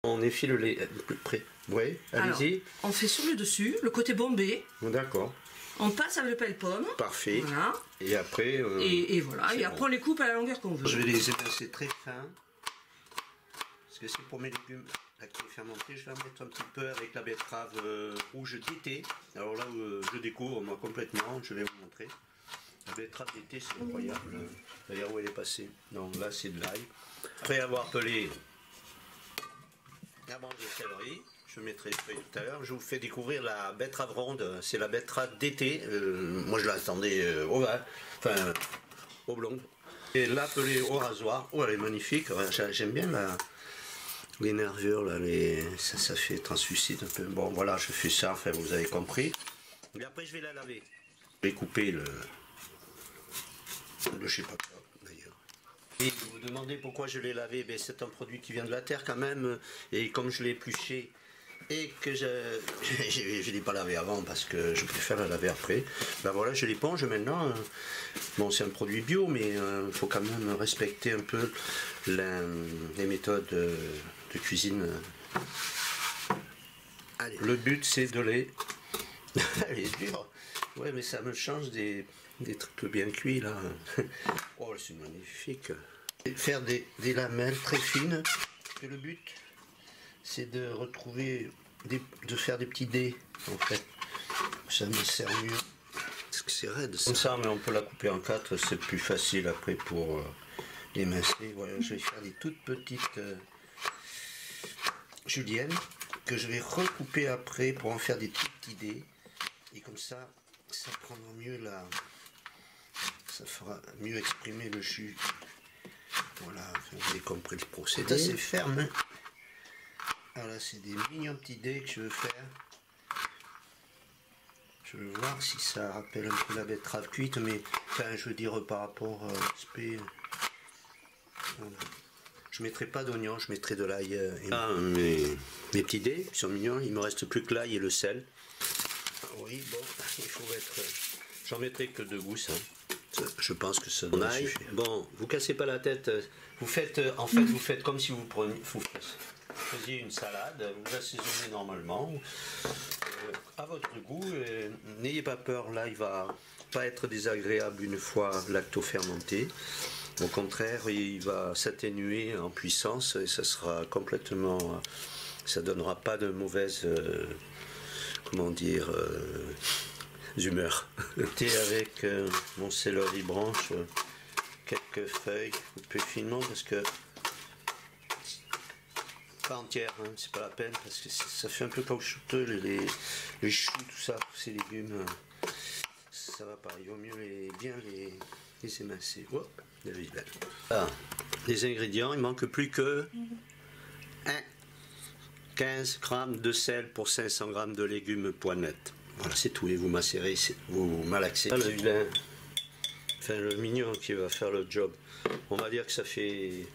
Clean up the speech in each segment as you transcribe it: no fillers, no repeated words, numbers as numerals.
On effile le lait plus près. Oui, allez-y. On fait sur le dessus, le côté bombé. D'accord. On passe avec le pelle-pomme. Parfait. Voilà. Et après... et voilà, et après bon. on les coupe à la longueur qu'on veut. Je vais les émincer très fins. Parce que c'est pour mes légumes lactés fermentés. Je vais en mettre un petit peu avec la betterave rouge d'été. Alors là, je découvre moi complètement. Je vais vous montrer. La betterave d'été, c'est incroyable. D'ailleurs, où elle est passée? Non, là, c'est de l'ail. Après avoir pelé la branche de céleri, je mettrai tout à l'heure. Je vous fais découvrir la betterave ronde. C'est la betterave d'été. Moi, je l'attendais au vin, enfin au blond. Et là, pelée au rasoir. Oh, elle est magnifique. J'aime bien les nervures là. Ça fait translucide un peu. Bon, voilà, je fais ça. Enfin, vous avez compris. Et après, je vais la laver. Je vais couper le je sais pas quoi d'ailleurs. Et vous vous demandez pourquoi je l'ai lavé, ben, c'est un produit qui vient de la terre quand même, et comme je l'ai épluché et que je ne l'ai pas lavé avant parce que je préfère la laver après, ben voilà, je l'éponge maintenant. Bon, c'est un produit bio, mais il faut quand même respecter un peu les méthodes de cuisine. Allez. Le but c'est de les... Elle est dure. Ouais, mais ça me change des trucs bien cuits là. Oh, c'est magnifique. Faire des lamelles très fines. Et le but, c'est de retrouver, de faire des petits dés en fait. Ça me sert mieux. Parce que c'est raide ça. Comme ça, mais on peut la couper en 4, c'est plus facile après pour l'émincer. Voilà, je vais faire des toutes petites juliennes que je vais recouper après pour en faire des tout petits dés. Et comme ça, ça prendra mieux ça fera mieux exprimer le jus. Voilà, vous avez compris le procédé. C'est ferme. Voilà, c'est des mignons petits dés que je veux faire. Je veux voir si ça rappelle un peu la betterave cuite, mais enfin, je veux dire par rapport à l'aspect. Voilà. Je mettrai pas d'oignon, je mettrai de l'ail. Mes petits dés, ils sont mignons. Il me reste plus que l'ail et le sel. Oui, bon, il faut mettre. J'en mettrai que 2 gousses. Je pense que ça doit suffire. Bon, vous cassez pas la tête. Vous faites, en fait, vous faites comme si vous faisiez une salade. Vous assaisonnez normalement, à votre goût. N'ayez pas peur. Là, il va pas être désagréable une fois lacto-fermenté. Au contraire, il va s'atténuer en puissance et ça sera complètement. Ça donnera pas de mauvaise. Comment dire, humeur. Thé avec mon céleri branche, quelques feuilles coupées finement parce que pas entières, hein, c'est pas la peine parce que ça fait un peu caoutchouteux les choux, tout ça, tous ces légumes, ça va pas. Il vaut mieux bien les émincer. Oh, ah, les ingrédients, il manque plus que 15 g de sel pour 500 g de légumes poinettes. Voilà, c'est tout. Et vous macérez, vous malaxez. Le vilain, enfin le mignon qui va faire le job. On va dire que ça fait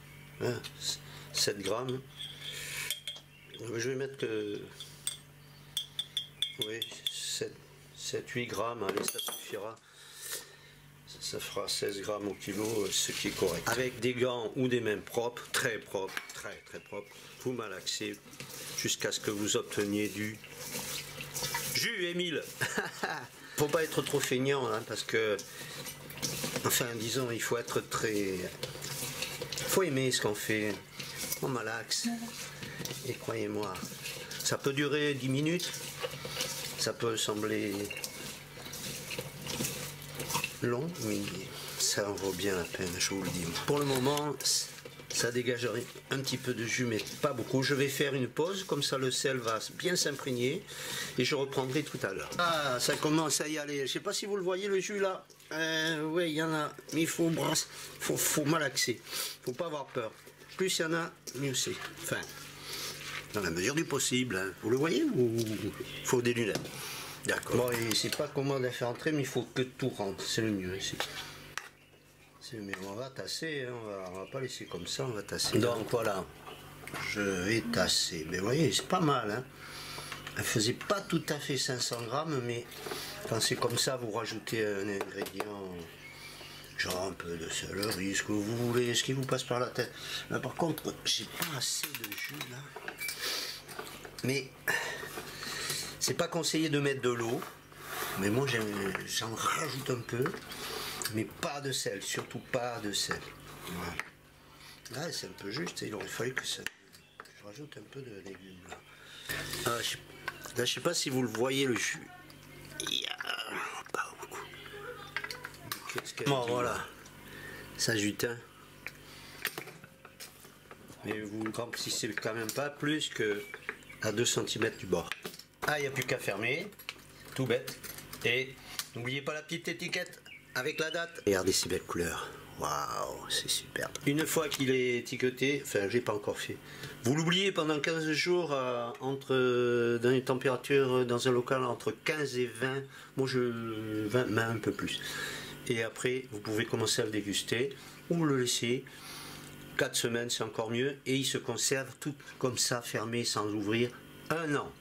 7 grammes. Je vais mettre que... Oui, 7-8 grammes. Allez, ça suffira. Ça fera 16 grammes au kilo, ce qui est correct. Avec des gants ou des mains propres, très propres, très propres, vous malaxez jusqu'à ce que vous obteniez du jus, Émile. Faut pas être trop feignant, hein, parce que, enfin, disons, il faut être très... faut aimer ce qu'on fait. On malaxe. Et croyez-moi, ça peut durer 10 minutes. Ça peut sembler long, mais ça en vaut bien la peine, je vous le dis. Pour le moment, ça dégagerait un petit peu de jus, mais pas beaucoup. Je vais faire une pause, comme ça le sel va bien s'imprégner, et je reprendrai tout à l'heure. Ah, ça commence à y aller. Je ne sais pas si vous le voyez, le jus là. Oui, il y en a, mais il faut brasser, faut malaxer. Faut pas avoir peur. Plus il y en a, mieux c'est. Enfin, dans la mesure du possible. Hein. Vous le voyez ou il faut des lunettes? D'accord. Bon, c'est pas commode à faire entrer, mais il faut que tout rentre. C'est le mieux ici. Mais on va tasser, hein. On va pas laisser comme ça, on va tasser. Donc voilà, je vais tasser. Mais vous voyez, c'est pas mal. Hein. Elle faisait pas tout à fait 500 grammes, mais quand c'est comme ça, vous rajoutez un ingrédient Genre un peu de céleri, ce que vous voulez, ce qui vous passe par la tête. Là, par contre, j'ai pas assez de jus là. Mais c'est pas conseillé de mettre de l'eau. Mais moi j'en rajoute un peu. Mais pas de sel, surtout pas de sel. Voilà. Là c'est un peu juste, il aurait fallu que ça. Je rajoute un peu de légumes là. Là je sais pas si vous le voyez le jus. Pas beaucoup. Bon voilà. Ça jute. Hein. Mais vous ne remplissez quand même pas plus que à 2 cm du bord. Ah, il n'y a plus qu'à fermer. Tout bête. Et n'oubliez pas la petite étiquette avec la date. Regardez ces belles couleurs. Waouh, c'est superbe. Une fois qu'il est étiqueté, enfin, j'ai pas encore fait. Vous l'oubliez pendant 15 jours dans une température dans un local entre 15 et 20. Moi, 20, même un peu plus. Et après, vous pouvez commencer à le déguster ou le laisser. 4 semaines, c'est encore mieux. Et il se conserve tout comme ça, fermé, sans ouvrir. 1 an.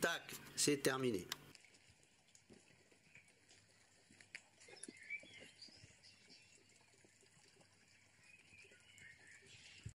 Tac, c'est terminé.